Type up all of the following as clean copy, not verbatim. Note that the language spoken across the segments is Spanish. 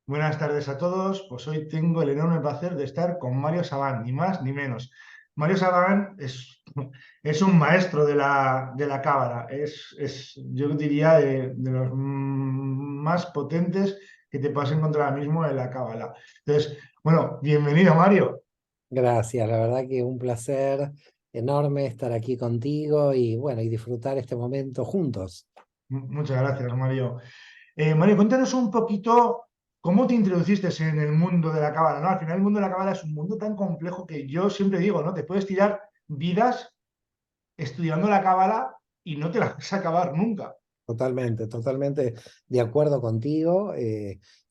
Buenas tardes a todos. Pues hoy tengo el enorme placer de estar con Mario Sabán, ni más ni menos. Mario Sabán es un maestro de la cábala. Yo diría, de los más potentes que te puedas encontrar ahora mismo en la cábala. Entonces, bueno, bienvenido, Mario. Gracias, la verdad que un placer enorme estar aquí contigo y bueno, y disfrutar este momento juntos. Muchas gracias, Mario. Mario, cuéntanos un poquito cómo te introduciste en el mundo de la cábala, ¿no? Al final el mundo de la cábala es un mundo tan complejo que yo siempre digo, ¿no? Te puedes tirar vidas estudiando la cábala y no te la vas a acabar nunca. Totalmente, totalmente de acuerdo contigo.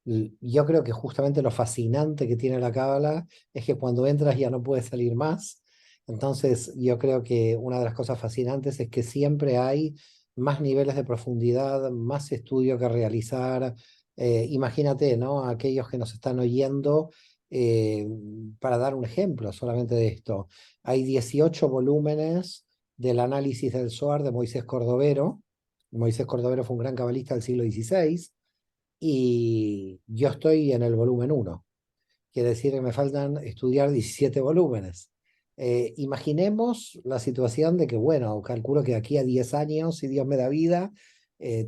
Yo creo que justamente lo fascinante que tiene la cábala es que cuando entras ya no puedes salir más. Entonces, yo creo que una de las cosas fascinantes es que siempre hay más niveles de profundidad, más estudio que realizar. Imagínate, ¿no? Aquellos que nos están oyendo, eh, para dar un ejemplo solamente de esto, hay 18 volúmenes del análisis del Zohar de Moisés Cordovero. Moisés Cordovero fue un gran cabalista del siglo XVI y yo estoy en el volumen uno. Quiere decir que me faltan estudiar 17 volúmenes. Imaginemos la situación de que, bueno, calculo que aquí a 10 años, si Dios me da vida,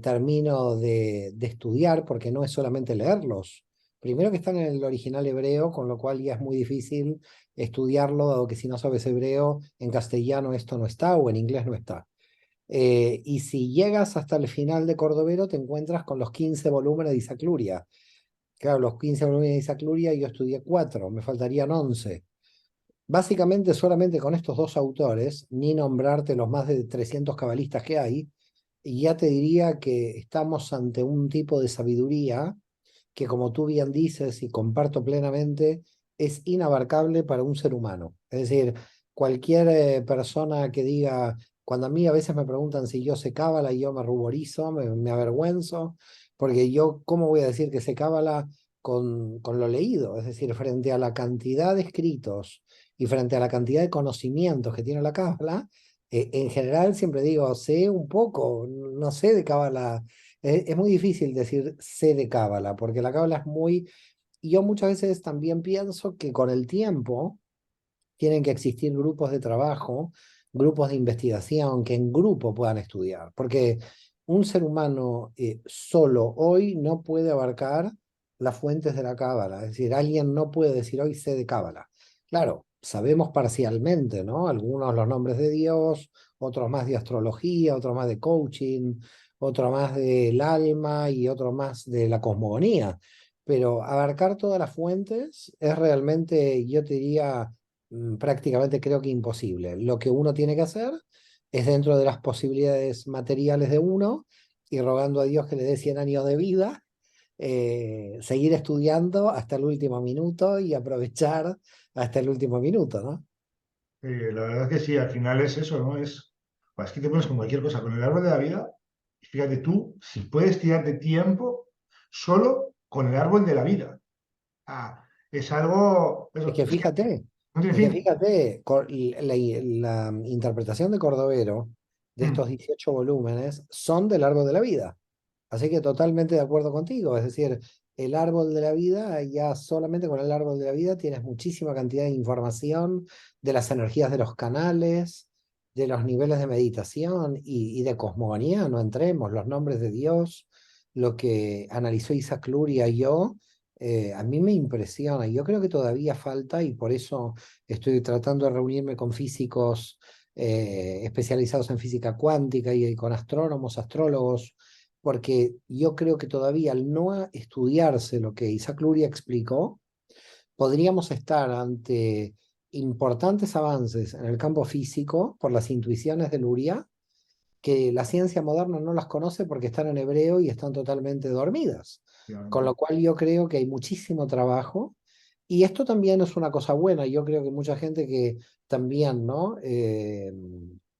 termino de estudiar, porque no es solamente leerlos. Primero que están en el original hebreo, con lo cual ya es muy difícil estudiarlo, dado que si no sabes hebreo, en castellano esto no está o en inglés no está. Y si llegas hasta el final de Cordovero, te encuentras con los 15 volúmenes de Isaac Luria. Claro, los 15 volúmenes de Isaac Luria, yo estudié 4, me faltarían 11. Básicamente, solamente con estos dos autores, ni nombrarte los más de 300 cabalistas que hay, y ya te diría que estamos ante un tipo de sabiduría que, como tú bien dices y comparto plenamente, es inabarcable para un ser humano. Es decir, cualquier persona que diga, cuando a mí a veces me preguntan si yo sé cábala, yo me ruborizo, me avergüenzo, porque yo, ¿cómo voy a decir que sé cábala con lo leído? Es decir, frente a la cantidad de escritos y frente a la cantidad de conocimientos que tiene la cábala, en general siempre digo, sé un poco, no sé de cábala. Es muy difícil decir sé de cábala, porque la cábala es muy... Y yo muchas veces también pienso que con el tiempo tienen que existir grupos de trabajo, grupos de investigación que en grupo puedan estudiar, porque un ser humano solo hoy no puede abarcar las fuentes de la cábala. Es decir, alguien no puede decir hoy sé de cábala. Claro, sabemos parcialmente, ¿no? Algunos los nombres de Dios, otros más de astrología, otros más de coaching, otro más del alma y otro más de la cosmogonía. Pero abarcar todas las fuentes es realmente, yo te diría, prácticamente creo que imposible. Lo que uno tiene que hacer es, dentro de las posibilidades materiales de uno, y rogando a Dios que le dé 100 años de vida, seguir estudiando hasta el último minuto y aprovechar hasta el último minuto, ¿no? La verdad es que sí, al final es eso, ¿no? Pues es que te pones con cualquier cosa, con el árbol de la vida, y fíjate tú, si puedes tirarte tiempo solo con el árbol de la vida. Es algo, Es eso, que es que fíjate, no tiene es que fin. fíjate, la interpretación de Cordovero de estos Mm. 18 volúmenes son del árbol de la vida. Así que totalmente de acuerdo contigo. Es decir, el árbol de la vida, ya solamente con el árbol de la vida tienes muchísima cantidad de información de las energías de los canales, de los niveles de meditación y de cosmogonía. No entremos, los nombres de Dios, lo que analizó Isaac Luria y yo. A mí me impresiona. Yo creo que todavía falta, y por eso estoy tratando de reunirme con físicos especializados en física cuántica y con astrónomos, astrólogos, porque yo creo que todavía, al no estudiarse lo que Isaac Luria explicó, podríamos estar ante importantes avances en el campo físico por las intuiciones de Luria, que la ciencia moderna no las conoce porque están en hebreo y están totalmente dormidas. Con Efectivamente. lo cual yo creo que hay muchísimo trabajo, y esto también es una cosa buena. Yo creo que mucha gente que también, ¿no?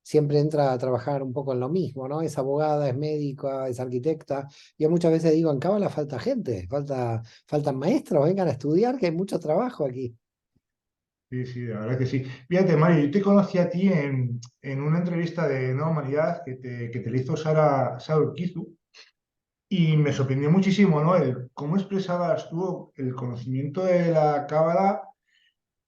Siempre entra a trabajar un poco en lo mismo, ¿no? Es abogada, es médica, es arquitecta. Yo muchas veces digo, en Cábala falta gente, faltan maestros, vengan a estudiar, que hay mucho trabajo aquí. Sí, sí, la verdad que sí. Fíjate, Mario, yo te conocí a ti en una entrevista de Nueva Humanidad que te le hizo Sara Urquizu. Y me sorprendió muchísimo, ¿no? Cómo expresabas tú el conocimiento de la cábala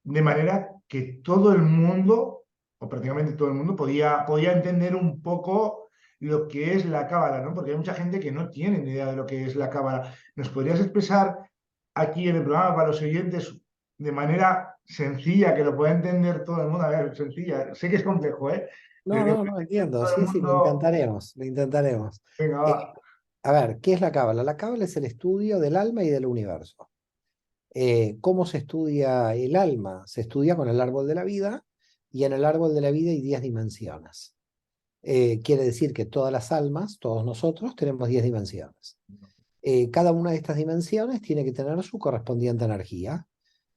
de manera que todo el mundo, o prácticamente todo el mundo, podía entender un poco lo que es la cábala, ¿no? Porque hay mucha gente que no tiene ni idea de lo que es la cábala. ¿Nos podrías expresar aquí en el programa para los oyentes de manera sencilla, que lo pueda entender todo el mundo? A ver, sencilla. Sé que es complejo, ¿eh? Pero No, que no, pueda no entender entiendo. todo el Sí, sí, lo mundo. intentaremos, lo intentaremos. Venga, Eh, va. a ver, ¿qué es la cábala? La cábala es el estudio del alma y del universo. ¿Cómo se estudia el alma? Se estudia con el árbol de la vida y en el árbol de la vida hay 10 dimensiones. Quiere decir que todas las almas, todos nosotros, tenemos 10 dimensiones. Cada una de estas dimensiones tiene que tener su correspondiente energía.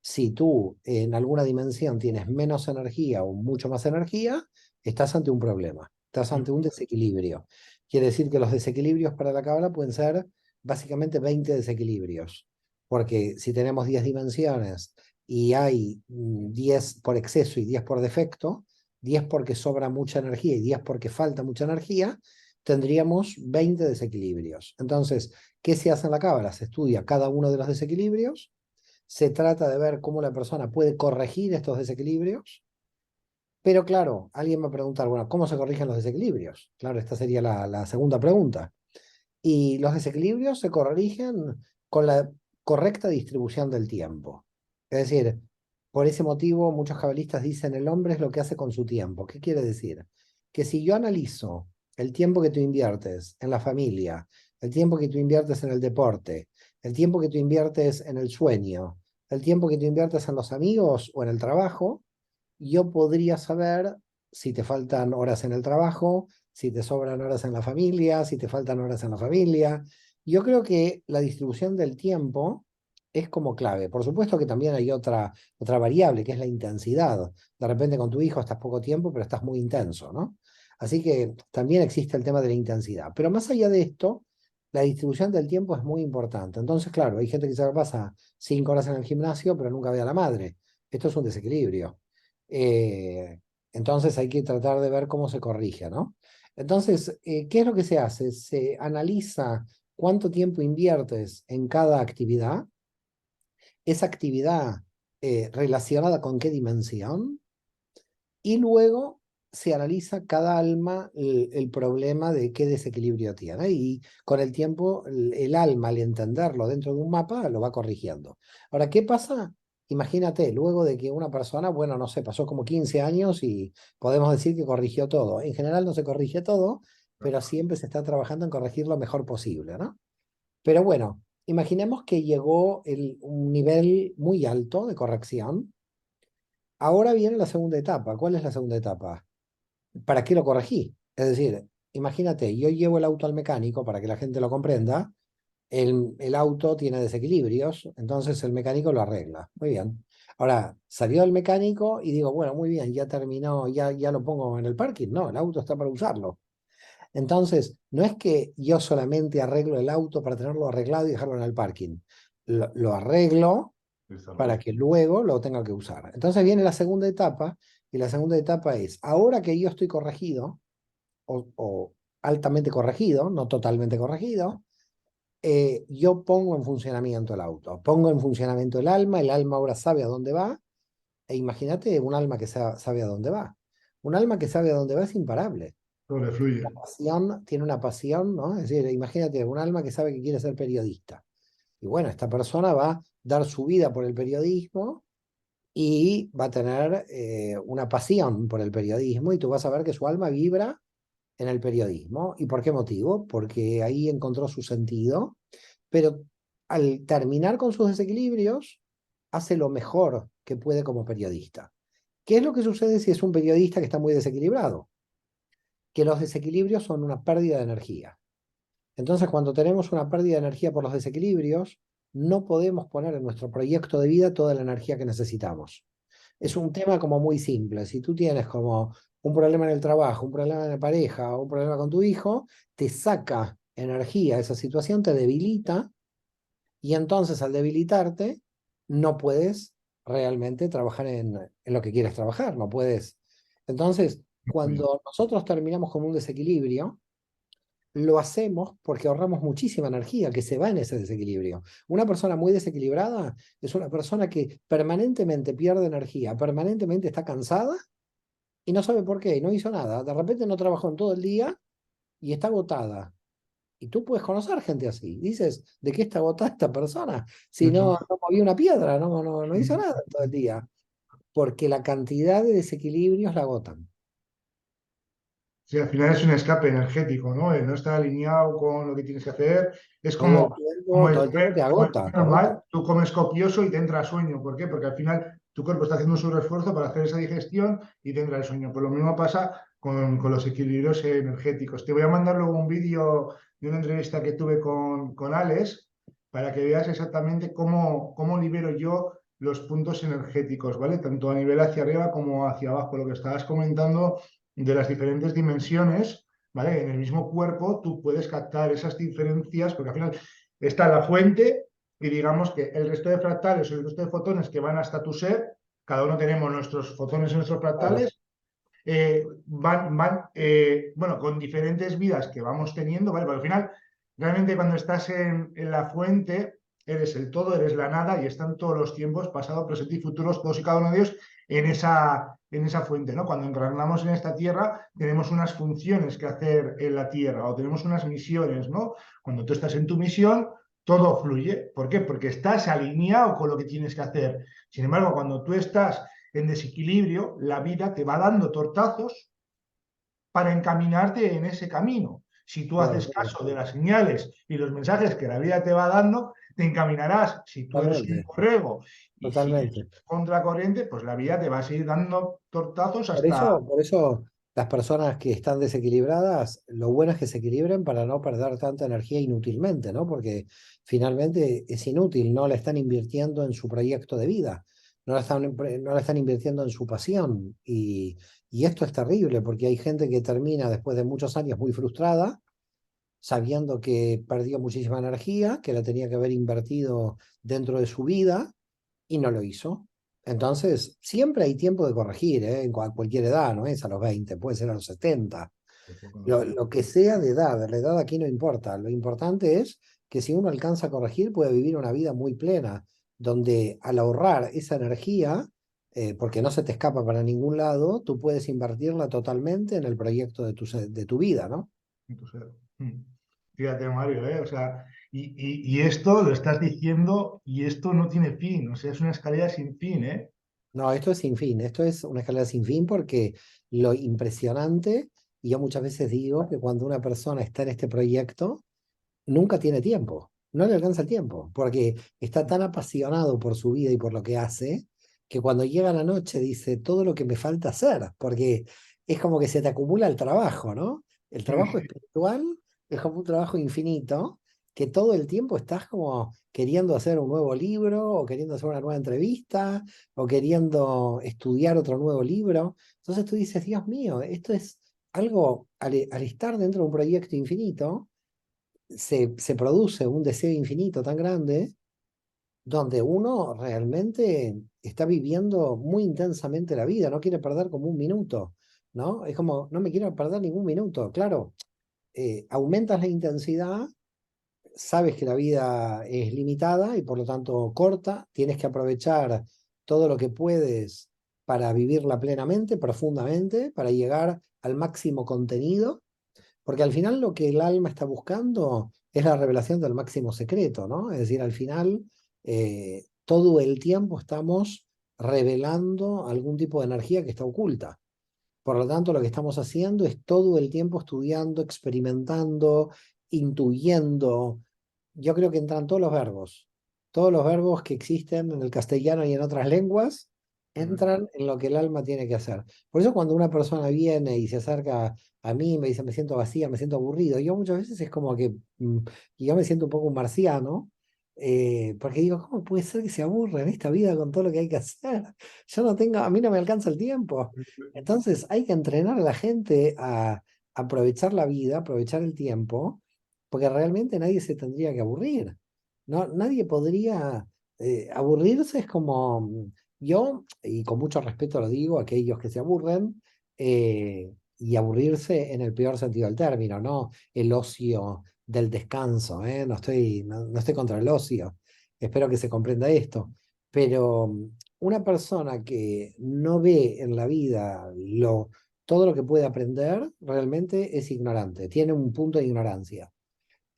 Si tú en alguna dimensión tienes menos energía o mucho más energía, estás ante un problema, estás ante un desequilibrio. Quiere decir que los desequilibrios para la cábala pueden ser básicamente 20 desequilibrios, porque si tenemos 10 dimensiones y hay 10 por exceso y 10 por defecto, 10 porque sobra mucha energía y 10 porque falta mucha energía, tendríamos 20 desequilibrios. Entonces, ¿qué se hace en la cábala? Se estudia cada uno de los desequilibrios, se trata de ver cómo la persona puede corregir estos desequilibrios, pero claro, alguien me pregunta, bueno, ¿cómo se corrigen los desequilibrios? Claro, esta sería la segunda pregunta. Y los desequilibrios se corrigen con la correcta distribución del tiempo. Es decir, por ese motivo muchos cabalistas dicen el hombre es lo que hace con su tiempo. ¿Qué quiere decir? Que si yo analizo el tiempo que tú inviertes en la familia, el tiempo que tú inviertes en el deporte, el tiempo que tú inviertes en el sueño, el tiempo que tú inviertes en los amigos o en el trabajo, yo podría saber si te faltan horas en el trabajo, si te sobran horas en la familia, si te faltan horas en la familia. Yo creo que la distribución del tiempo es como clave. Por supuesto que también hay otra variable, que es la intensidad. De repente con tu hijo estás poco tiempo, pero estás muy intenso, ¿no? Así que también existe el tema de la intensidad. Pero más allá de esto, la distribución del tiempo es muy importante. Entonces, claro, hay gente que se pasa 5 horas en el gimnasio, pero nunca ve a la madre. Esto es un desequilibrio. Eh, entonces hay que tratar de ver cómo se corrige, ¿no? Entonces, ¿qué es lo que se hace? Se analiza cuánto tiempo inviertes en cada actividad, esa actividad relacionada con qué dimensión, y luego se analiza cada alma el problema de qué desequilibrio tiene. Y con el tiempo, el alma, al entenderlo dentro de un mapa, lo va corrigiendo. Ahora, ¿qué pasa? Imagínate, luego de que una persona, bueno, no sé, pasó como 15 años y podemos decir que corrigió todo. En general no se corrige todo, pero siempre se está trabajando en corregir lo mejor posible, ¿no? Pero bueno, imaginemos que llegó un nivel muy alto de corrección. Ahora viene la segunda etapa. ¿Cuál es la segunda etapa? ¿Para qué lo corregí? Es decir, imagínate, yo llevo el auto al mecánico para que la gente lo comprenda, el auto tiene desequilibrios, entonces el mecánico lo arregla. Muy bien. Ahora, salió el mecánico y digo, bueno, muy bien, ya terminó, ya lo pongo en el parking. No, el auto está para usarlo. Entonces, no es que yo solamente arreglo el auto para tenerlo arreglado y dejarlo en el parking. Lo arreglo para que luego lo tenga que usar. Entonces viene la segunda etapa, y la segunda etapa es, ahora que yo estoy corregido, o altamente corregido, no totalmente corregido, yo pongo en funcionamiento el auto, pongo en funcionamiento el alma ahora sabe a dónde va, e imagínate un alma que sabe a dónde va. Un alma que sabe a dónde va es imparable. Todo le fluye. Pasión, tiene una pasión, ¿no? Es decir, imagínate un alma que sabe que quiere ser periodista. Y bueno, esta persona va a dar su vida por el periodismo y va a tener una pasión por el periodismo y tú vas a ver que su alma vibra en el periodismo. ¿Y por qué motivo? Porque ahí encontró su sentido, pero al terminar con sus desequilibrios, hace lo mejor que puede como periodista. ¿Qué es lo que sucede si es un periodista que está muy desequilibrado? Que los desequilibrios son una pérdida de energía. Entonces, cuando tenemos una pérdida de energía por los desequilibrios, no podemos poner en nuestro proyecto de vida toda la energía que necesitamos. Es un tema como muy simple. Si tú tienes como un problema en el trabajo, un problema en la pareja o un problema con tu hijo, te saca energía, esa situación te debilita y entonces al debilitarte no puedes realmente trabajar en lo que quieres trabajar, no puedes. Entonces, cuando nosotros terminamos con un desequilibrio, lo hacemos porque ahorramos muchísima energía que se va en ese desequilibrio. Una persona muy desequilibrada es una persona que permanentemente pierde energía, permanentemente está cansada y no sabe por qué, y no hizo nada. De repente no trabajó en todo el día y está agotada. Y tú puedes conocer gente así. Dices, ¿de qué está agotada esta persona? Si Ujú. no movió una piedra, no hizo nada en todo el día. Porque la cantidad de desequilibrios la agotan. Sí, al final es un escape energético, ¿no? El no estar alineado con lo que tienes que hacer. Es como Todo el tiempo te como el agota, comer te agota. normal. Tú comes copioso y te entra sueño. ¿Por qué? Porque al final tu cuerpo está haciendo un sobreesfuerzo para hacer esa digestión y te entra el sueño. Pues lo mismo pasa con los equilibrios energéticos. Te voy a mandar luego un vídeo de una entrevista que tuve con Alex para que veas exactamente cómo libero yo los puntos energéticos, ¿vale? Tanto a nivel hacia arriba como hacia abajo. Lo que estabas comentando de las diferentes dimensiones, ¿vale? En el mismo cuerpo tú puedes captar esas diferencias, porque al final está la fuente y digamos que el resto de fractales o el resto de fotones que van hasta tu ser, cada uno tenemos nuestros fotones y nuestros Claro, fractales, bueno, con diferentes vidas que vamos teniendo, ¿vale? Porque al final, realmente cuando estás en la fuente, eres el todo, eres la nada y están todos los tiempos, pasado, presente y futuros, todos y cada uno de ellos en esa fuente, ¿no? Cuando encarnamos en esta tierra, tenemos unas funciones que hacer en la tierra o tenemos unas misiones, ¿no? Cuando tú estás en tu misión, todo fluye. ¿Por qué? Porque estás alineado con lo que tienes que hacer. Sin embargo, cuando tú estás en desequilibrio, la vida te va dando tortazos para encaminarte en ese camino. Si tú claro, haces caso de las señales y los mensajes que la vida te va dando, te encaminarás. Si tú eres un totalmente, borrego y sigues totalmente. contracorriente, pues la vida te va a seguir dando tortazos hasta... Por eso las personas que están desequilibradas, lo bueno es que se equilibren para no perder tanta energía inútilmente, ¿no? Porque finalmente es inútil, no la están invirtiendo en su proyecto de vida, no la están invirtiendo en su pasión. Y esto es terrible porque hay gente que termina después de muchos años muy frustrada, sabiendo que perdió muchísima energía, que la tenía que haber invertido dentro de su vida y no lo hizo. Entonces, siempre hay tiempo de corregir, ¿eh? En cualquier edad, no es a los 20, puede ser a los 70. Lo que sea de edad, la edad aquí no importa. Lo importante es que si uno alcanza a corregir, puede vivir una vida muy plena, donde al ahorrar esa energía, porque no se te escapa para ningún lado, tú puedes invertirla totalmente en el proyecto de tu vida, ¿no? Fíjate, Mario, ¿eh? O sea, y esto lo estás diciendo y esto no tiene fin, o sea, es una escalera sin fin, ¿eh? No, esto es sin fin, esto es una escalera sin fin porque lo impresionante, y yo muchas veces digo que cuando una persona está en este proyecto, nunca tiene tiempo, no le alcanza el tiempo, porque está tan apasionado por su vida y por lo que hace, que cuando llega la noche dice todo lo que me falta hacer, porque es como que se te acumula el trabajo, ¿no? El trabajo espiritual es como un trabajo infinito, que todo el tiempo estás como queriendo hacer un nuevo libro, o queriendo hacer una nueva entrevista, o queriendo estudiar otro nuevo libro. Entonces tú dices, Dios mío, esto es algo, al estar dentro de un proyecto infinito, se produce un deseo infinito tan grande donde uno realmente está viviendo muy intensamente la vida, no quiere perder como un minuto, ¿no? Es como, no me quiero perder ningún minuto. Claro, aumentas la intensidad, sabes que la vida es limitada y por lo tanto corta, tienes que aprovechar todo lo que puedes para vivirla plenamente, profundamente, para llegar al máximo contenido, porque al final lo que el alma está buscando es la revelación del máximo secreto, ¿no? Es decir, al final todo el tiempo estamos revelando algún tipo de energía que está oculta. Por lo tanto, lo que estamos haciendo es todo el tiempo estudiando, experimentando, intuyendo. Yo creo que entran todos los verbos que existen en el castellano y en otras lenguas, entran en lo que el alma tiene que hacer. Por eso cuando una persona viene y se acerca a mí y me dice, me siento vacía, me siento aburrido, yo muchas veces es como que yo me siento un poco un marciano, porque digo, ¿cómo puede ser que se aburra en esta vida con todo lo que hay que hacer? Yo no tengo, a mí no me alcanza el tiempo. Entonces hay que entrenar a la gente a aprovechar la vida, aprovechar el tiempo, porque realmente nadie se tendría que aburrir. No, nadie podría aburrirse, es como yo, y con mucho respeto lo digo, aquellos que se aburren, y aburrirse en el peor sentido del término, no el ocio del descanso, ¿eh? No estoy contra el ocio, espero que se comprenda esto, pero una persona que no ve en la vida todo lo que puede aprender, realmente es ignorante, tiene un punto de ignorancia.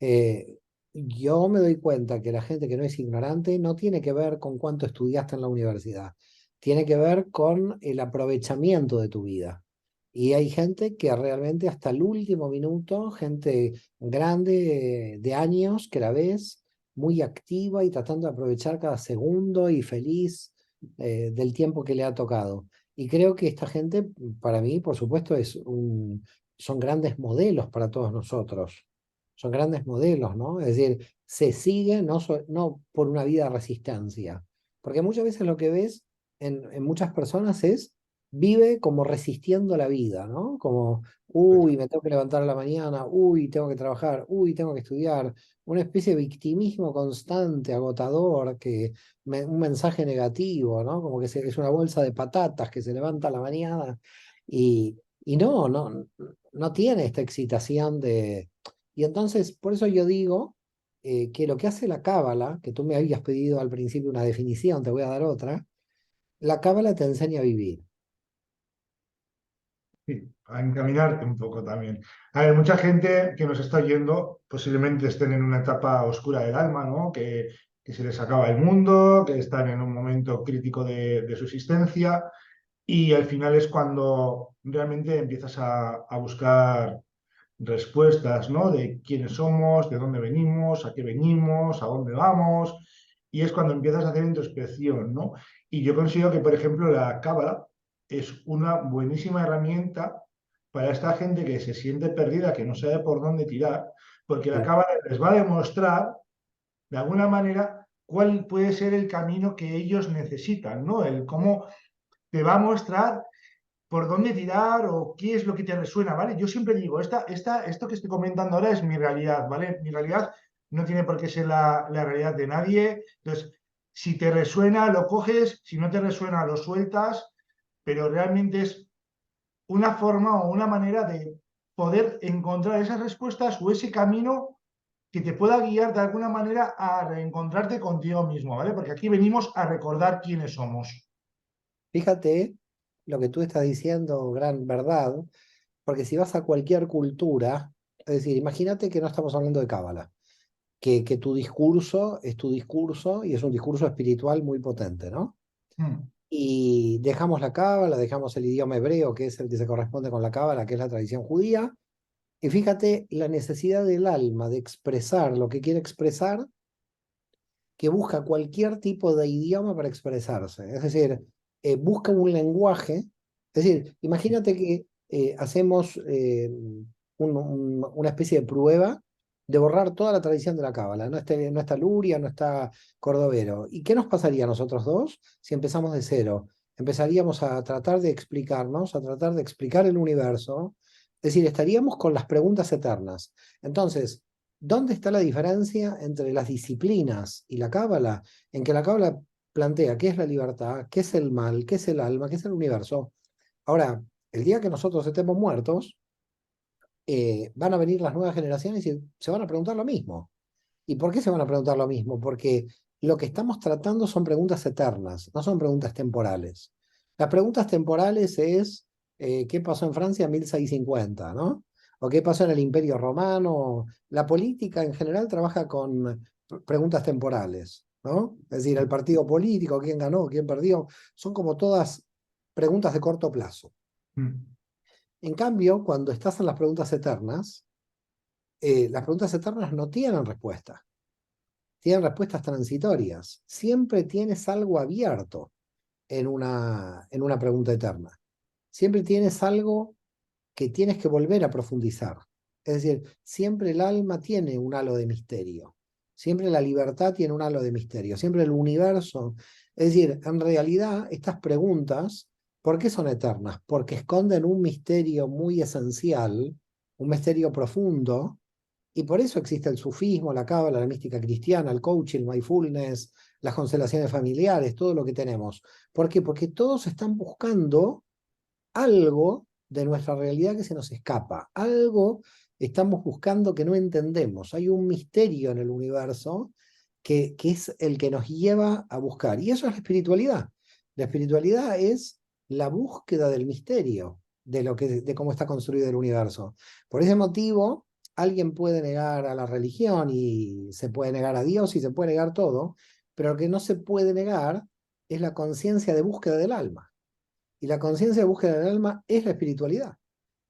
Eh, yo me doy cuenta que la gente que no es ignorante no tiene que ver con cuánto estudiaste en la universidad, tiene que ver con el aprovechamiento de tu vida. Y hay gente que realmente hasta el último minuto, gente grande de años, que la ves muy activa y tratando de aprovechar cada segundo y feliz del tiempo que le ha tocado. Y creo que esta gente, para mí, por supuesto, son grandes modelos para todos nosotros. Son grandes modelos, ¿no? Es decir, se sigue no por una vida de resistencia. Porque muchas veces lo que ves en muchas personas es vive como resistiendo la vida, ¿no? Como, uy, me tengo que levantar a la mañana, uy, tengo que trabajar, uy, tengo que estudiar. Una especie de victimismo constante, agotador, un mensaje negativo, ¿no? Como que es una bolsa de patatas que se levanta a la mañana y no tiene esta excitación de... Y entonces, por eso yo digo que lo que hace la cábala, que tú me habías pedido al principio una definición, te voy a dar otra, la cábala te enseña a vivir. Sí, a encaminarte un poco también. A ver, mucha gente que nos está oyendo posiblemente estén en una etapa oscura del alma, ¿no? Que se les acaba el mundo, que están en un momento crítico de su existencia y al final es cuando realmente empiezas a buscar respuestas, ¿no? De quiénes somos, de dónde venimos, a qué venimos, a dónde vamos y es cuando empiezas a hacer introspección, ¿no? Y yo considero que, por ejemplo, la cábala es una buenísima herramienta para esta gente que se siente perdida, que no sabe por dónde tirar, porque la Sí. cábala les va a demostrar, de alguna manera, cuál puede ser el camino que ellos necesitan, ¿no? El cómo te va a mostrar por dónde tirar o qué es lo que te resuena, ¿vale? Yo siempre digo, esto que estoy comentando ahora es mi realidad, ¿vale? Mi realidad no tiene por qué ser la realidad de nadie. Entonces, si te resuena, lo coges, si no te resuena, lo sueltas, pero realmente es una forma o una manera de poder encontrar esas respuestas o ese camino que te pueda guiar de alguna manera a reencontrarte contigo mismo, ¿vale? Porque aquí venimos a recordar quiénes somos. Fíjate lo que tú estás diciendo, gran verdad, porque si vas a cualquier cultura, es decir, imagínate que no estamos hablando de cábala, que tu discurso es tu discurso y es un discurso espiritual muy potente, ¿no? Mm, Y dejamos la cábala, dejamos el idioma hebreo, que es el que se corresponde con la cábala, que es la tradición judía, y fíjate la necesidad del alma de expresar lo que quiere expresar, que busca cualquier tipo de idioma para expresarse. Es decir, busca un lenguaje. Es decir, imagínate que hacemos una especie de prueba de borrar toda la tradición de la cábala. No está Luria, no está Cordovero. ¿Y qué nos pasaría a nosotros dos si empezamos de cero? Empezaríamos a tratar de explicarnos, a tratar de explicar el universo. Es decir, estaríamos con las preguntas eternas. Entonces, ¿dónde está la diferencia entre las disciplinas y la cábala? En que la cábala plantea qué es la libertad, qué es el mal, qué es el alma, qué es el universo. Ahora, el día que nosotros estemos muertos, van a venir las nuevas generaciones y se van a preguntar lo mismo. ¿Y por qué se van a preguntar lo mismo? Porque lo que estamos tratando son preguntas eternas, no son preguntas temporales. Las preguntas temporales es ¿qué pasó en Francia en 1650, ¿no? ¿O qué pasó en el Imperio Romano? La política en general trabaja con preguntas temporales, ¿no? Es decir, el partido político, quién ganó, quién perdió, son como todas preguntas de corto plazo. mm, En cambio, cuando estás en las preguntas eternas no tienen respuesta, tienen respuestas transitorias. Siempre tienes algo abierto en una pregunta eterna. Siempre tienes algo que tienes que volver a profundizar. Es decir, siempre el alma tiene un halo de misterio. Siempre la libertad tiene un halo de misterio. Siempre el universo. Es decir, en realidad estas preguntas, ¿por qué son eternas? Porque esconden un misterio muy esencial, un misterio profundo, y por eso existe el sufismo, la cábala, la mística cristiana, el coaching, el mindfulness, las constelaciones familiares, todo lo que tenemos. ¿Por qué? Porque todos están buscando algo de nuestra realidad que se nos escapa. Algo estamos buscando que no entendemos. Hay un misterio en el universo que es el que nos lleva a buscar. Y eso es la espiritualidad. La espiritualidad es la búsqueda del misterio de cómo está construido el universo. Por ese motivo, alguien puede negar a la religión y se puede negar a Dios y se puede negar todo, pero lo que no se puede negar es la conciencia de búsqueda del alma. Y la conciencia de búsqueda del alma es la espiritualidad.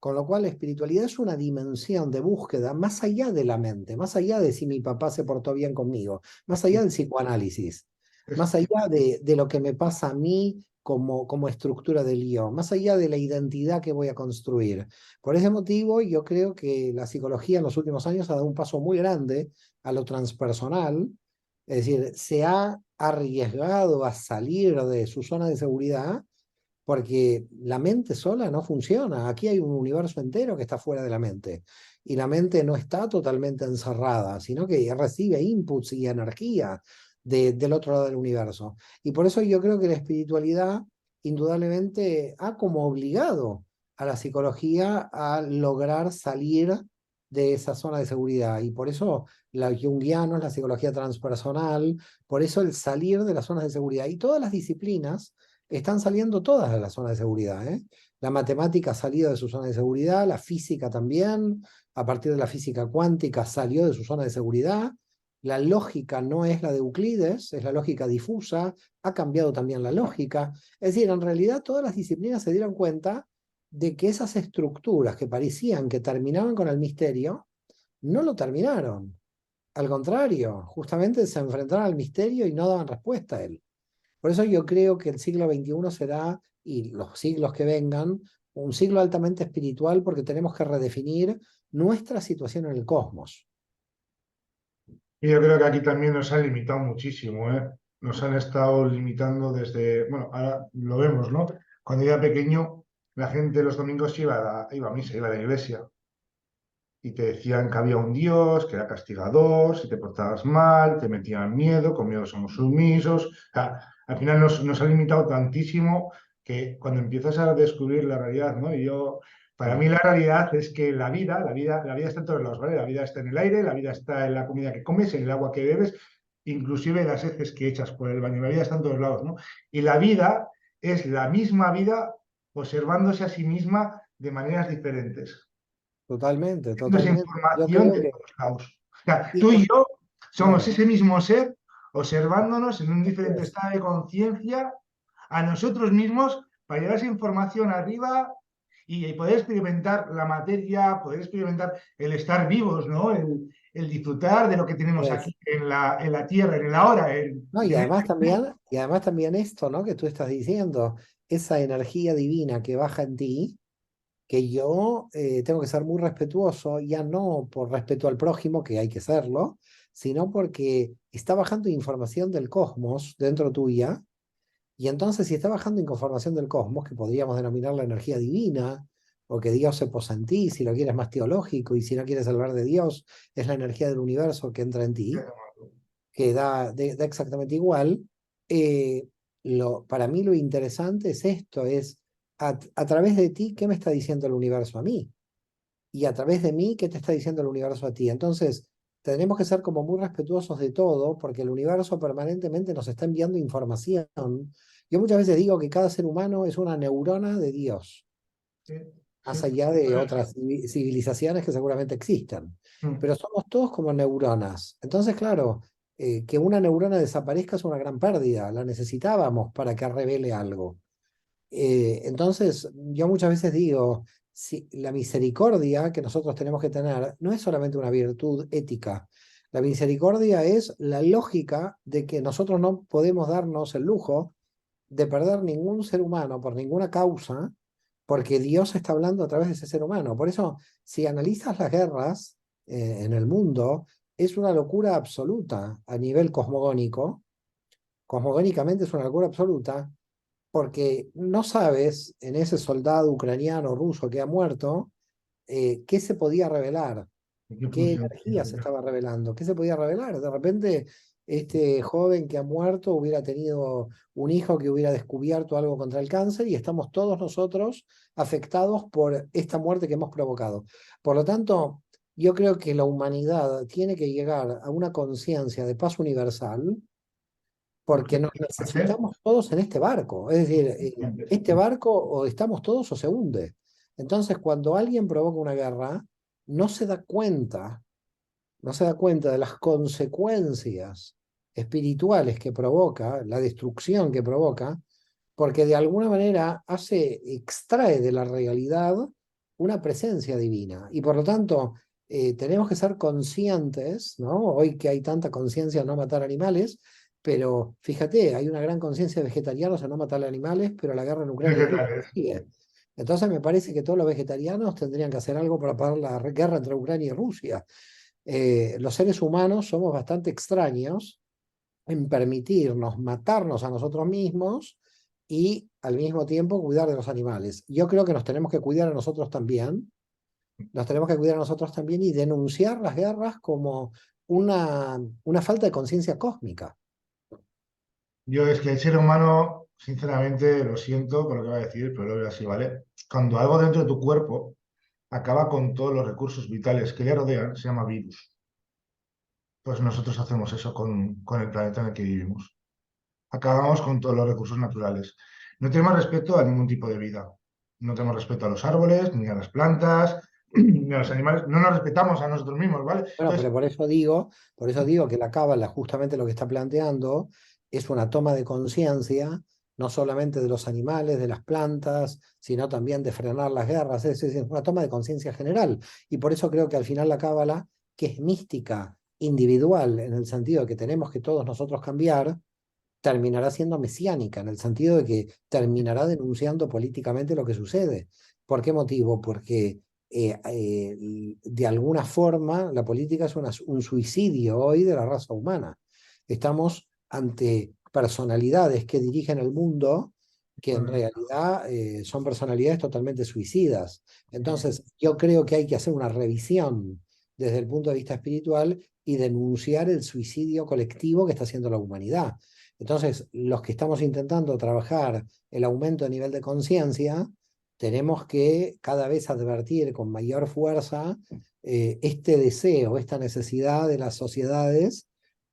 Con lo cual la espiritualidad es una dimensión de búsqueda más allá de la mente, más allá de si mi papá se portó bien conmigo, más allá del psicoanálisis, Es, más allá de lo que me pasa a mí como estructura del yo, más allá de la identidad que voy a construir. Por ese motivo, yo creo que la psicología en los últimos años ha dado un paso muy grande a lo transpersonal, es decir, se ha arriesgado a salir de su zona de seguridad porque la mente sola no funciona. Aquí hay un universo entero que está fuera de la mente. Y la mente no está totalmente encerrada, sino que recibe inputs y energía del otro lado del universo. Y por eso yo creo que la espiritualidad indudablemente ha como obligado a la psicología a lograr salir de esa zona de seguridad. Y por eso la junguianos, la psicología transpersonal, por eso el salir de las zonas de seguridad. Y todas las disciplinas están saliendo todas de la zona de seguridad, ¿eh? La matemática ha salido de su zona de seguridad, la física también, a partir de la física cuántica salió de su zona de seguridad, la lógica no es la de Euclides, es la lógica difusa, ha cambiado también la lógica. Es decir, en realidad todas las disciplinas se dieron cuenta de que esas estructuras que parecían que terminaban con el misterio, no lo terminaron. Al contrario, justamente se enfrentaron al misterio y no daban respuesta a él. Por eso yo creo que el siglo XXI será, y los siglos que vengan, un siglo altamente espiritual porque tenemos que redefinir nuestra situación en el cosmos. y yo creo que aquí también nos han limitado muchísimo, ¿eh? Nos han estado limitando desde, bueno, ahora lo vemos, ¿no? Cuando yo era pequeño, la gente los domingos iba a misa, iba a la iglesia. Y te decían que había un Dios, que era castigador, si te portabas mal, te metían miedo, con miedo somos sumisos. O sea, al final nos ha limitado tantísimo que cuando empiezas a descubrir la realidad, ¿no? Y yo, para mí la realidad es que la vida está en todos lados, ¿vale? La vida está en el aire, la vida está en la comida que comes, en el agua que bebes, inclusive en las heces que echas por el baño. La vida está en todos lados, ¿no? Y la vida es la misma vida observándose a sí misma de maneras diferentes Totalmente, esa totalmente. Yo información creo de que, todos lados. O sea, y tú y yo somos claro, ese mismo ser observándonos en un así diferente es. estado de conciencia a nosotros mismos para llevar esa información arriba y poder experimentar la materia, poder experimentar el estar vivos, ¿no? El disfrutar de lo que tenemos Es. aquí en la tierra, en el ahora, No, y además también esto, ¿no? Que tú estás diciendo, esa energía divina que baja en ti, que yo tengo que ser muy respetuoso, ya no por respeto al prójimo, que hay que serlo, sino porque está bajando información del cosmos dentro tuya, y entonces si está bajando información del cosmos, que podríamos denominar la energía divina, o que Dios se posa en ti, si lo quieres más teológico, y si no quieres hablar de Dios, es la energía del universo que entra en ti, que da exactamente igual. eh, para mí lo interesante es esto, es a través de ti, ¿qué me está diciendo el universo a mí? Y a través de mí, ¿qué te está diciendo el universo a ti? Entonces, tenemos que ser como muy respetuosos de todo, porque el universo permanentemente nos está enviando información. Yo muchas veces digo que cada ser humano es una neurona de Dios, Sí, sí. más allá de otras civilizaciones que seguramente existan. Mm. Pero somos todos como neuronas. Entonces, claro, que una neurona desaparezca es una gran pérdida. La necesitábamos para que revele algo. Entonces, yo muchas veces digo, si, la misericordia que nosotros tenemos que tener no es solamente una virtud ética. La misericordia es la lógica de que nosotros no podemos darnos el lujo de perder ningún ser humano por ninguna causa, porque Dios está hablando a través de ese ser humano. Por eso, si analizas las guerras en el mundo, es una locura absoluta a nivel cosmogónico. Cosmogónicamente es una locura absoluta, porque no sabes en ese soldado ucraniano o ruso que ha muerto, qué se podía revelar, ¿En qué qué función energía tiene? se estaba revelando, qué se podía revelar. De repente este joven que ha muerto hubiera tenido un hijo que hubiera descubierto algo contra el cáncer y estamos todos nosotros afectados por esta muerte que hemos provocado. Por lo tanto, yo creo que la humanidad tiene que llegar a una conciencia de paz universal porque nos ¿Hacer? necesitamos todos en este barco. Es decir, este barco o estamos todos o se hunde. Entonces, cuando alguien provoca una guerra, no se da cuenta, no se da cuenta de las consecuencias espirituales que provoca, la destrucción que provoca, porque de alguna manera extrae de la realidad una presencia divina. Y por lo tanto, tenemos que ser conscientes, ¿no? Hoy que hay tanta conciencia en no matar animales, pero fíjate, hay una gran conciencia de vegetarianos en no matar animales, pero la guerra en Ucrania y Rusia Vegetales. sigue. Entonces me parece que todos los vegetarianos tendrían que hacer algo para parar la guerra entre Ucrania y Rusia. Los seres humanos somos bastante extraños en permitirnos matarnos a nosotros mismos y al mismo tiempo cuidar de los animales. Yo creo que nos tenemos que cuidar a nosotros también, nos tenemos que cuidar a nosotros también y denunciar las guerras como una falta de conciencia cósmica. Yo es que el ser humano, sinceramente, lo siento por lo que voy a decir, pero lo veo así, ¿vale? Cuando algo dentro de tu cuerpo acaba con todos los recursos vitales que le rodean, se llama virus. Pues nosotros hacemos eso con el planeta en el que vivimos. Acabamos con todos los recursos naturales. No tenemos respeto a ningún tipo de vida. No tenemos respeto a los árboles, ni a las plantas, ni a los animales. No nos respetamos a nosotros mismos, ¿vale? Bueno, pero Entonces, por eso digo que la Cábala justamente lo que está planteando es una toma de conciencia, no solamente de los animales, de las plantas, sino también de frenar las guerras, es una toma de conciencia general. Y por eso creo que al final la Cábala, que es mística, individual, en el sentido de que tenemos que todos nosotros cambiar, terminará siendo mesiánica, en el sentido de que terminará denunciando políticamente lo que sucede. ¿Por qué motivo? Porque de alguna forma la política es un suicidio hoy de la raza humana. Estamos ante personalidades que dirigen el mundo que en realidad son personalidades totalmente suicidas. Entonces, yo creo que hay que hacer una revisión desde el punto de vista espiritual y denunciar el suicidio colectivo que está haciendo la humanidad. Entonces, los que estamos intentando trabajar el aumento de nivel de conciencia, tenemos que cada vez advertir con mayor fuerza este deseo, esta necesidad de las sociedades,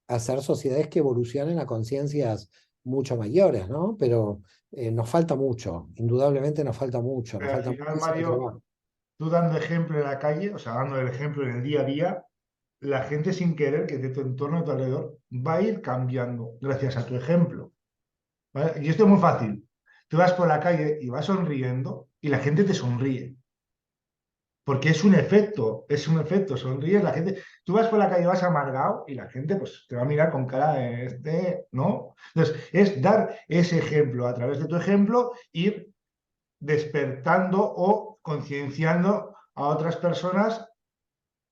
hacer sociedades que evolucionen a conciencias mucho mayores, ¿no? Pero nos falta mucho, indudablemente nos pero al falta final, muchísimo Mario, trabajo. tú dando ejemplo en la calle, o sea, dando el ejemplo en el día a día, la gente sin querer que de tu entorno, de tu alrededor, va a ir cambiando gracias a tu ejemplo. ¿Vale? Y esto es muy fácil. Tú vas por la calle y vas sonriendo y la gente te sonríe. Porque es un efecto, sonríes, la gente, tú vas por la calle, vas amargado y la gente pues te va a mirar con cara de este, ¿no? Entonces, es dar ese ejemplo, a través de tu ejemplo, ir despertando o concienciando a otras personas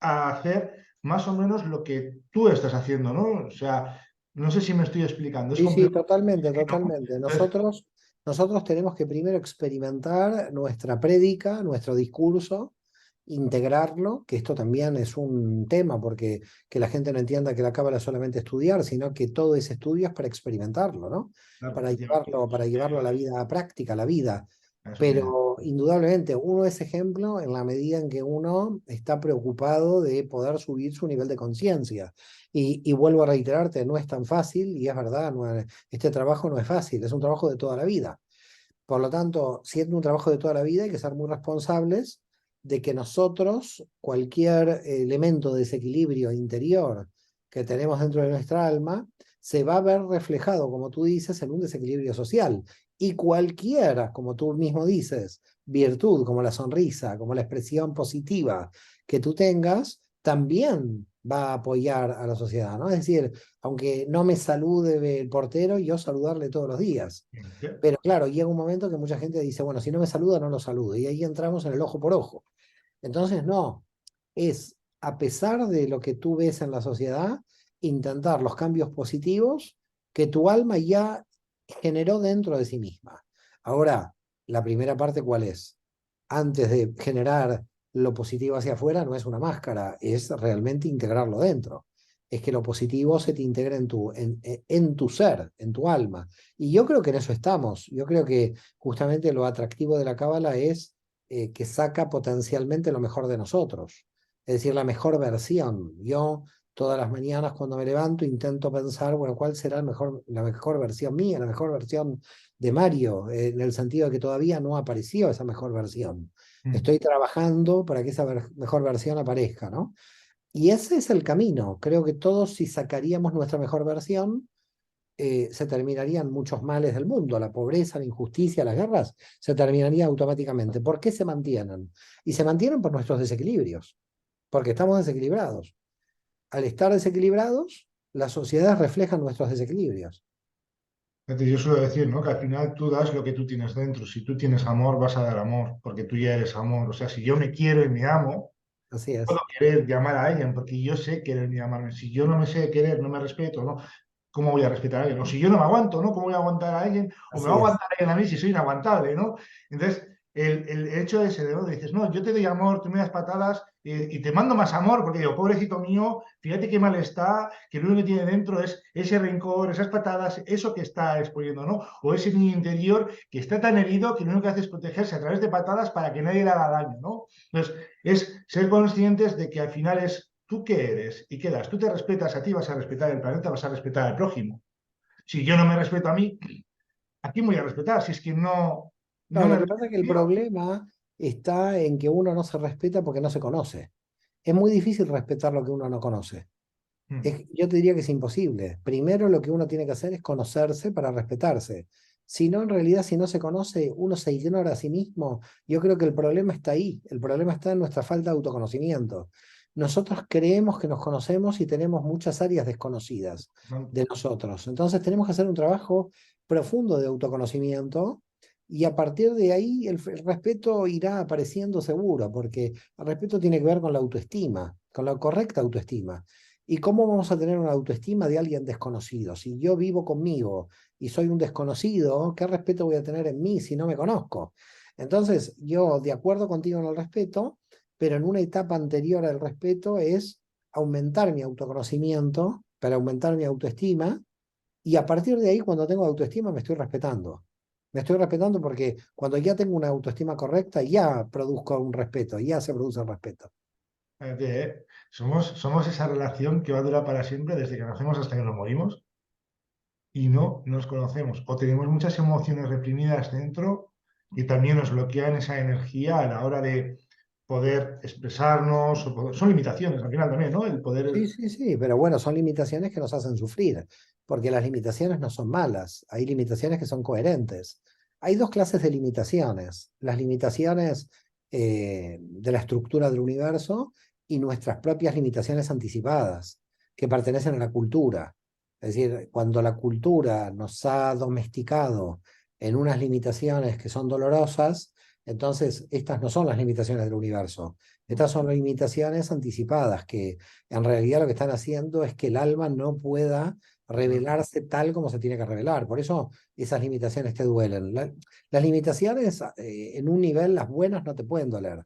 a hacer más o menos lo que tú estás haciendo, ¿no? O sea, no sé si me estoy explicando, es Sí, sí, complejo, totalmente, ¿no? totalmente. Entonces, Nosotros tenemos que primero experimentar nuestra prédica, nuestro discurso, integrarlo, que esto también es un tema, porque que la gente no entienda que la cábala es solamente estudiar, sino que todo ese estudio es para experimentarlo, ¿no? claro, efectivamente, Para llevarlo a la vida práctica, a la vida. a eso me... Pero indudablemente uno es ejemplo en la medida en que uno está preocupado de poder subir su nivel de conciencia. Y vuelvo a reiterarte, no es tan fácil, y es verdad, este trabajo no es fácil, es un trabajo de toda la vida. Por lo tanto, siendo un trabajo de toda la vida, hay que ser muy responsables de que nosotros, cualquier elemento de desequilibrio interior que tenemos dentro de nuestra alma, se va a ver reflejado, como tú dices, en un desequilibrio social. Y cualquiera, como tú mismo dices, virtud, como la sonrisa, como la expresión positiva que tú tengas, también va a apoyar a la sociedad, ¿no? Es decir, aunque no me salude el portero, yo saludarle todos los días. Pero claro, llega un momento que mucha gente dice, bueno, si no me saluda, no lo saludo. Y ahí entramos en el ojo por ojo. Entonces, no, es a pesar de lo que tú ves en la sociedad, intentar los cambios positivos que tu alma ya generó dentro de sí misma. Ahora, la primera parte, ¿cuál es? Antes de generar lo positivo hacia afuera, no es una máscara, es realmente integrarlo dentro. es que lo positivo se te integre en tu ser, en tu alma. Y yo creo que en eso estamos. Yo creo que justamente lo atractivo de la cábala es que saca potencialmente lo mejor de nosotros, es decir, la mejor versión. Yo todas las mañanas cuando me levanto intento pensar, bueno, ¿cuál será la mejor versión mía, la mejor versión de Mario, en el sentido de que todavía no apareció esa mejor versión. Mm. Estoy trabajando para que esa mejor versión aparezca, ¿no? Y ese es el camino. Creo que todos, si sacaríamos nuestra mejor versión, se terminarían muchos males del mundo. La pobreza, la injusticia, las guerras, se terminarían automáticamente. ¿Por qué se mantienen? Y se mantienen por nuestros desequilibrios, porque estamos desequilibrados. Al estar desequilibrados, las sociedades reflejan nuestros desequilibrios. Fíjate, yo suelo decir, ¿no? Que al final tú das lo que tú tienes dentro. Si tú tienes amor, vas a dar amor, porque tú ya eres amor. O sea, si yo me quiero y me amo, Así puedo es, querer llamar a alguien, porque yo sé querer y amarme. Si yo no me sé querer, no me respeto, ¿no? ¿Cómo voy a respetar a alguien? O si yo no me aguanto, ¿no? ¿Cómo voy a aguantar a alguien? O me va a así es. aguantar alguien a mí si soy inaguantable, ¿no? Entonces, el hecho ese de, ¿no? Dices, no, yo te doy amor, tú me das patadas y te mando más amor, porque digo, pobrecito mío, fíjate qué mal está, que lo único que tiene dentro es ese rencor, esas patadas, eso que está exponiendo, ¿no? O ese niño interior que está tan herido que lo único que hace es protegerse a través de patadas para que nadie le haga daño, ¿no? Entonces, es ser conscientes de que al final es tú qué eres y qué das. Tú te respetas a ti, vas a respetar el planeta, vas a respetar al prójimo. Si yo no me respeto a mí, ¿a quién voy a respetar? Si es que no No, me lo que pasa es respeto que el yo. problema está en que uno no se respeta porque no se conoce. Es muy difícil respetar lo que uno no conoce. Mm. Yo te diría que es imposible. Primero lo que uno tiene que hacer es conocerse para respetarse. Si no, en realidad, si no se conoce, uno se ignora a sí mismo. Yo creo que el problema está ahí. El problema está en nuestra falta de autoconocimiento. Nosotros creemos que nos conocemos y tenemos muchas áreas desconocidas de nosotros. Entonces tenemos que hacer un trabajo profundo de autoconocimiento y a partir de ahí el respeto irá apareciendo seguro, porque el respeto tiene que ver con la autoestima, con la correcta autoestima. ¿Y cómo vamos a tener una autoestima de alguien desconocido? Si yo vivo conmigo y soy un desconocido, ¿qué respeto voy a tener en mí si no me conozco? Entonces, yo de acuerdo contigo en el respeto, pero en una etapa anterior al respeto es aumentar mi autoconocimiento para aumentar mi autoestima y a partir de ahí, cuando tengo autoestima, me estoy respetando. Me estoy respetando porque cuando ya tengo una autoestima correcta, ya produzco un respeto, ya se produce el respeto. Somos esa relación que va a durar para siempre desde que nacemos hasta que nos morimos y no nos conocemos. O tenemos muchas emociones reprimidas dentro y también nos bloquean esa energía a la hora de poder expresarnos. Son limitaciones al final también, ¿no? El poder. Sí, sí, sí, pero bueno, son limitaciones que nos hacen sufrir, porque las limitaciones no son malas, hay limitaciones que son coherentes. Hay dos clases de limitaciones, las limitaciones de la estructura del universo y nuestras propias limitaciones anticipadas, que pertenecen a la cultura. Es decir, cuando la cultura nos ha domesticado en unas limitaciones que son dolorosas, entonces estas no son las limitaciones del universo. Estas son limitaciones anticipadas que en realidad lo que están haciendo es que el alma no pueda revelarse tal como se tiene que revelar. Por eso esas limitaciones te duelen. Las limitaciones en un nivel, las buenas no te pueden doler.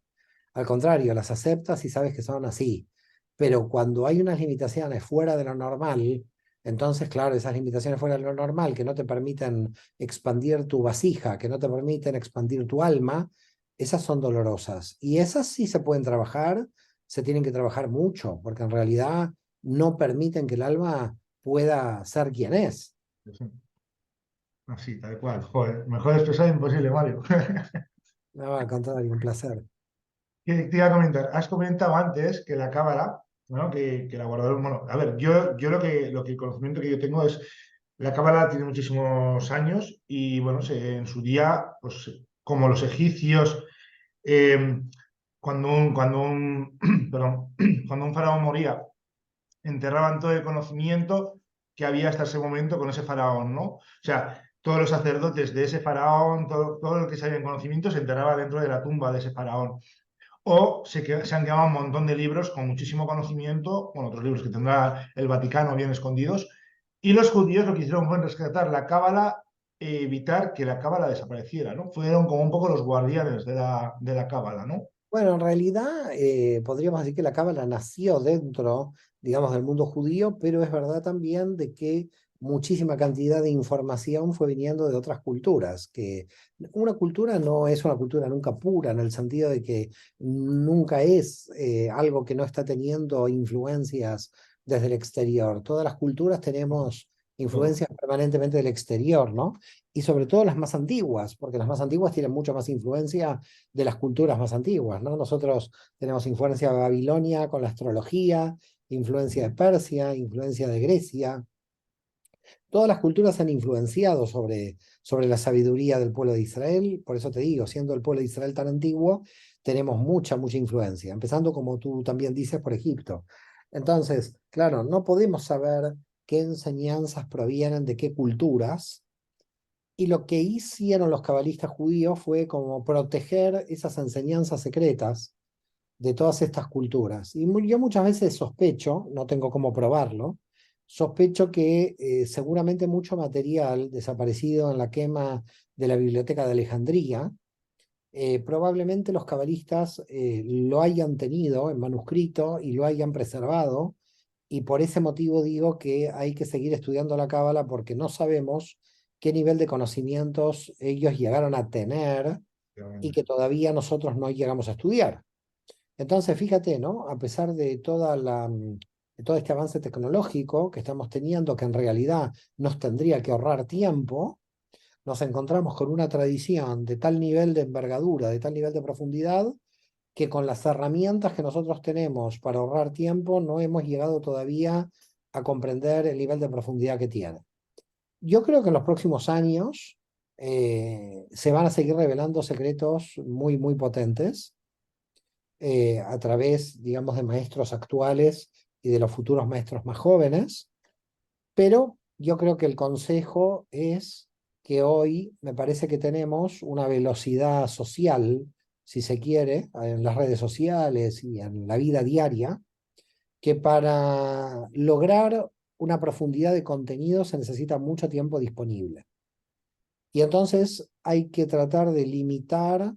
Al contrario, las aceptas y sabes que son así. Pero cuando hay unas limitaciones fuera de lo normal, entonces, claro, esas limitaciones fuera de lo normal que no te permiten expandir tu vasija, que no te permiten expandir tu alma, esas son dolorosas. Y esas sí se pueden trabajar, se tienen que trabajar mucho, porque en realidad no permiten que el alma pueda ser quien es. Así, tal cual. Joder, mejor expresado imposible, Mario. No, al contrario, un placer. ¿Qué te iba a comentar? Has comentado antes que la cábala, ¿no? Que la guardaron. Bueno, a ver, yo lo que el conocimiento que yo tengo es la cábala tiene muchísimos años y bueno, en su día, pues como los egipcios, eh, perdón, cuando un faraón moría, enterraban todo el conocimiento que había hasta ese momento con ese faraón, ¿no? O sea, todos los sacerdotes de ese faraón, todo lo que sabía en conocimiento se enterraba dentro de la tumba de ese faraón. O se han quedado un montón de libros con muchísimo conocimiento, bueno, otros libros que tendrá el Vaticano bien escondidos. Y los judíos lo que hicieron fue rescatar la cábala e evitar que la cábala desapareciera, ¿no? Fueron como un poco los guardianes de la cábala, ¿no? Bueno, en realidad podríamos decir que la cábala nació dentro, digamos, del mundo judío, pero es verdad también de que muchísima cantidad de información fue viniendo de otras culturas, que una cultura no es una cultura nunca pura, en el sentido de que nunca es algo que no está teniendo influencias desde el exterior. Todas las culturas tenemos Todo. influencias permanentemente del exterior, ¿no? Y sobre todo las más antiguas, porque las más antiguas tienen mucha más influencia de las culturas más antiguas, ¿no? Nosotros tenemos influencia de Babilonia con la astrología, influencia de Persia, influencia de Grecia. Todas las culturas han influenciado sobre la sabiduría del pueblo de Israel. Por eso te digo, siendo el pueblo de Israel tan antiguo, tenemos mucha influencia, empezando como tú también dices por Egipto. Entonces, claro, no podemos saber qué enseñanzas provienen de qué culturas, y lo que hicieron los cabalistas judíos fue como proteger esas enseñanzas secretas de todas estas culturas. Y yo muchas veces sospecho, no tengo cómo probarlo, sospecho que seguramente mucho material desaparecido en la quema de la Biblioteca de Alejandría, probablemente los cabalistas lo hayan tenido en manuscrito y lo hayan preservado, y por ese motivo digo que hay que seguir estudiando la cábala porque no sabemos qué nivel de conocimientos ellos llegaron a tener y que todavía nosotros no llegamos a estudiar. Entonces, fíjate, ¿no? A pesar de de todo este avance tecnológico que estamos teniendo, que en realidad nos tendría que ahorrar tiempo, nos encontramos con una tradición de tal nivel de envergadura, de tal nivel de profundidad, que con las herramientas que nosotros tenemos para ahorrar tiempo, no hemos llegado todavía a comprender el nivel de profundidad que tiene. Yo creo que en los próximos años se van a seguir revelando secretos muy potentes a través, digamos, de maestros actuales y de los futuros maestros más jóvenes, pero yo creo que el consejo es que hoy me parece que tenemos una velocidad social, si se quiere, en las redes sociales y en la vida diaria, que para lograr una profundidad de contenido se necesita mucho tiempo disponible. Y entonces hay que tratar de limitar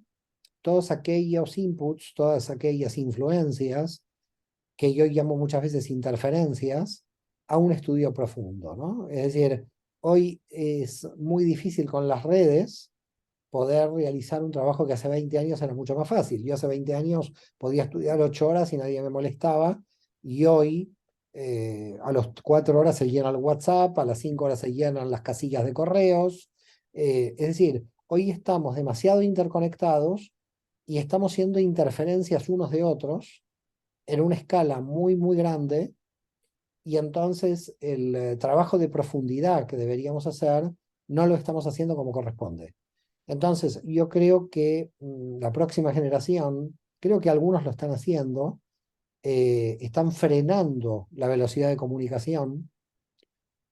todos aquellos inputs, todas aquellas influencias que yo llamo muchas veces interferencias, a un estudio profundo, ¿no? Es decir, hoy es muy difícil con las redes poder realizar un trabajo que hace 20 años era mucho más fácil. Yo hace 20 años podía estudiar 8 horas y nadie me molestaba, y hoy a las 4 horas se llena el WhatsApp, a las 5 horas se llenan las casillas de correos. Es decir, hoy estamos demasiado interconectados y estamos siendo interferencias unos de otros en una escala muy grande, y entonces el trabajo de profundidad que deberíamos hacer no lo estamos haciendo como corresponde. Entonces, yo creo que la próxima generación, creo que algunos lo están haciendo, están frenando la velocidad de comunicación,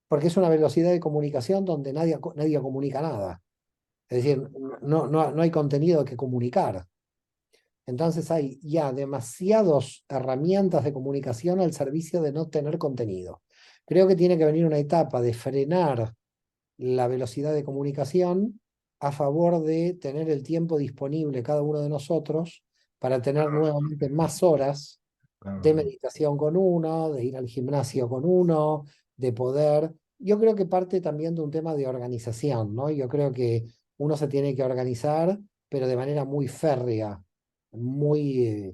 porque es una velocidad de comunicación donde nadie comunica nada. Es decir, no hay contenido que comunicar. Entonces hay ya demasiadas herramientas de comunicación al servicio de no tener contenido. Creo que tiene que venir una etapa de frenar la velocidad de comunicación a favor de tener el tiempo disponible cada uno de nosotros para tener Claro, nuevamente más horas de claro. meditación con uno, de ir al gimnasio con uno, de poder. Yo creo que parte también de un tema de organización, ¿no? Yo creo que uno se tiene que organizar, pero de manera muy férrea, muy...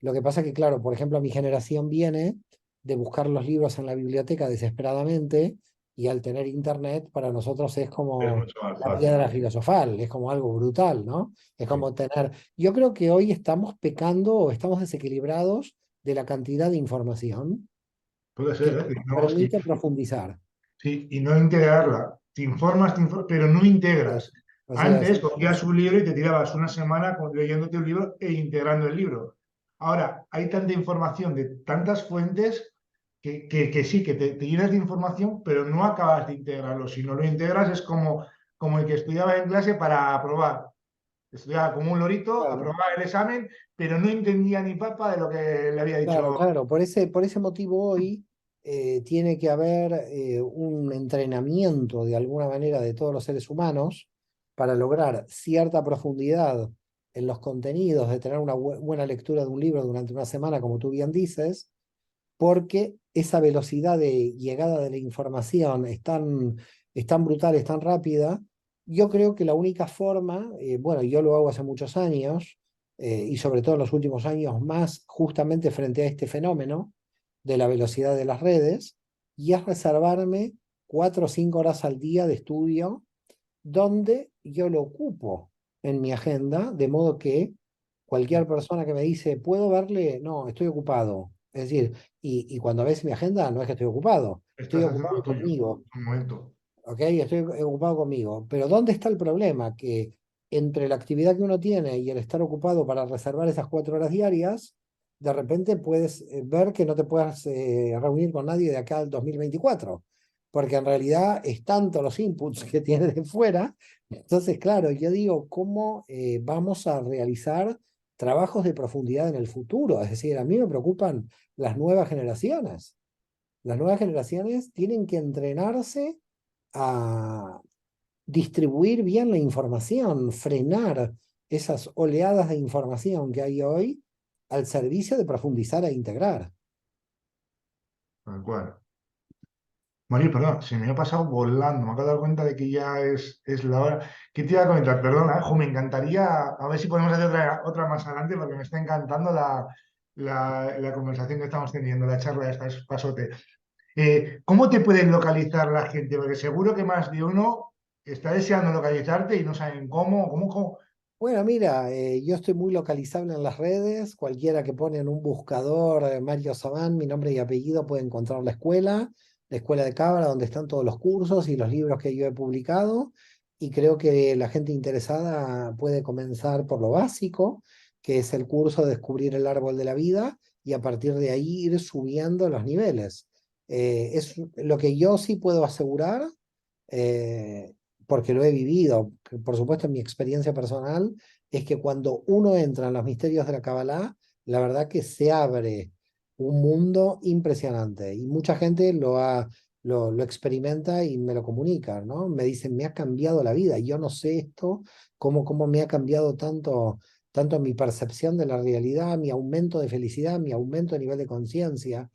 Lo que pasa es que, claro, por ejemplo, mi generación viene de buscar los libros en la biblioteca desesperadamente, y al tener internet para nosotros es Es como mucho más la fácil. piedra filosofal, es como algo brutal, ¿no? Es Sí. como tener... Yo creo que hoy estamos pecando o estamos desequilibrados de la cantidad de información Puede que ser, no ¿eh? nos No, sí, permite profundizar. sí, y no integrarla. Pero no Sí, integras. así es. Antes cogías un libro y te tirabas una semana leyéndote un libro e integrando el libro. Ahora hay tanta información de tantas fuentes que sí, que te llenas de información, pero no acabas de integrarlo. Si no lo integras es como el que estudiaba en clase para aprobar. Estudiaba como un lorito, Claro, aprobaba el examen, pero no entendía ni papa de lo que le había claro, dicho. claro. Por ese motivo hoy tiene que haber un entrenamiento de alguna manera de todos los seres humanos para lograr cierta profundidad en los contenidos, de tener una buena lectura de un libro durante una semana, como tú bien dices, porque esa velocidad de llegada de la información es tan brutal, es tan rápida. Yo creo que la única forma, bueno, yo lo hago hace muchos años, y sobre todo en los últimos años más, justamente frente a este fenómeno de la velocidad de las redes, y es reservarme 4 o 5 horas al día de estudio donde yo lo ocupo en mi agenda, de modo que cualquier persona que me dice, ¿puedo verle? No, estoy ocupado. Es decir, y cuando ves mi agenda, no es que estoy ocupado, estoy Estás haciendo lo ocupado tuyo, conmigo, un momento. ¿ok? Estoy ocupado conmigo. Pero ¿dónde está el problema? Que entre la actividad que uno tiene y el estar ocupado para reservar esas 4 horas diarias, de repente puedes ver que no te puedas reunir con nadie de acá al 2024, porque en realidad es tanto los inputs que tienes de fuera. Entonces, claro, yo digo, ¿cómo vamos a realizar trabajos de profundidad en el futuro? Es decir, a mí me preocupan las nuevas generaciones. Las nuevas generaciones tienen que entrenarse a distribuir bien la información, frenar esas oleadas de información que hay hoy al servicio de profundizar e integrar. Tal cual. Mario, perdón, se me ha pasado volando. Me acabo de dar cuenta de que ya es la hora. ¿Qué te iba a comentar? Perdona, jo, me encantaría, a ver si podemos hacer otra más adelante, porque me está encantando la conversación que estamos teniendo, la charla esta, es pasote. ¿Cómo te pueden localizar la gente? Porque seguro que más de uno está deseando localizarte y no saben cómo. Bueno, mira, yo estoy muy localizable en las redes. Cualquiera que pone en un buscador Mario Sabán, mi nombre y apellido, puede encontrar la escuela de Cábala, donde están todos los cursos y los libros que yo he publicado. Y creo que la gente interesada puede comenzar por lo básico, que es el curso de Descubrir el Árbol de la Vida, y a partir de ahí ir subiendo los niveles. Es lo que yo sí puedo asegurar, eh, porque lo he vivido, que por supuesto en mi experiencia personal, es que cuando uno entra en los misterios de la Kabbalah, la verdad que se abre un mundo impresionante y mucha gente lo experimenta y me lo comunica, ¿no? Me dicen, me ha cambiado la vida, yo no sé esto, cómo me ha cambiado tanto mi percepción de la realidad, mi aumento de felicidad, mi aumento de nivel de conciencia.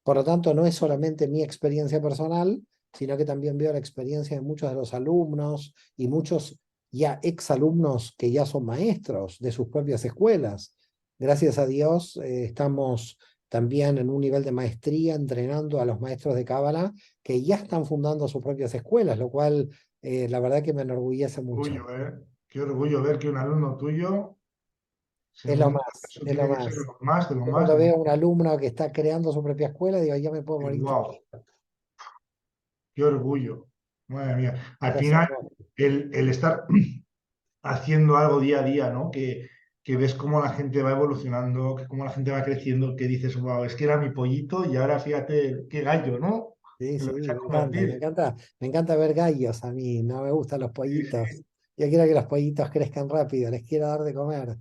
Por lo tanto, no es solamente mi experiencia personal, sino que también veo la experiencia de muchos de los alumnos y muchos ya exalumnos que ya son maestros de sus propias escuelas. Gracias a Dios, estamos también en un nivel de maestría entrenando a los maestros de Cábala que ya están fundando sus propias escuelas, lo cual la verdad que me enorgullece mucho. Orgullo, ¿eh? Qué orgullo ver que un alumno tuyo se Es lo monta. más, Eso es tiene lo que ser más. lo más, de lo Yo más, cuando de lo veo más. a un alumno que está creando su propia escuela, digo, ya me puedo morir Wow, tranquilo. qué orgullo. Madre mía. Una Al cosa final, hermosa. el estar haciendo algo día a día, ¿no? Que ves cómo la gente va evolucionando, que cómo la gente va creciendo, que dices, wow, es que era mi pollito y ahora fíjate qué gallo, ¿no? Sí, En lo sí, que se ha me encanta, me convertido. encanta, me encanta ver gallos a mí, no me gustan los Sí, pollitos. sí, Yo quiero que los pollitos crezcan rápido, les quiero dar de comer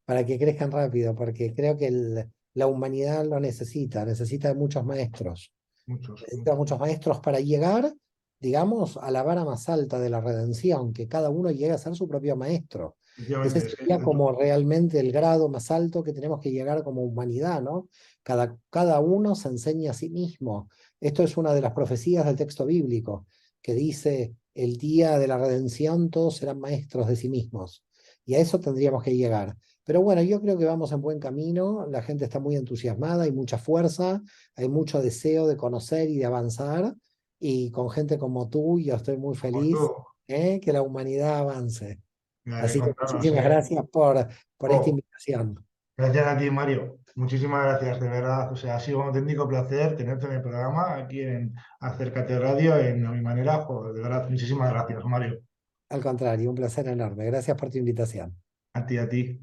para que crezcan rápido, porque creo que la humanidad lo necesita de muchos maestros. muchos, Necesita muchos. muchos maestros para llegar, digamos, a la vara más alta de la redención, que cada uno llegue a ser su propio maestro. Ese Efectivamente, es que sería como realmente el grado más alto que tenemos que llegar como humanidad, ¿no? Cada uno se enseña a sí mismo. Esto es una de las profecías del texto bíblico, que dice, el día de la redención todos serán maestros de sí mismos. Y a eso tendríamos que llegar. Pero bueno, yo creo que vamos en buen camino, la gente está muy entusiasmada, hay mucha fuerza, hay mucho deseo de conocer y de avanzar, y con gente como tú, yo estoy muy como tú, feliz, que la humanidad avance. mira, que Así que contarnos, muchísimas ¿eh? gracias por esta Oh, invitación. gracias a ti, Mario. Muchísimas gracias, de verdad. O sea, ha sido un auténtico placer tenerte en el programa aquí en Acércate Radio, en A Mi Manera. Joder, de verdad, muchísimas gracias, Mario. Al contrario, un placer enorme. Gracias por tu invitación. A ti, a ti.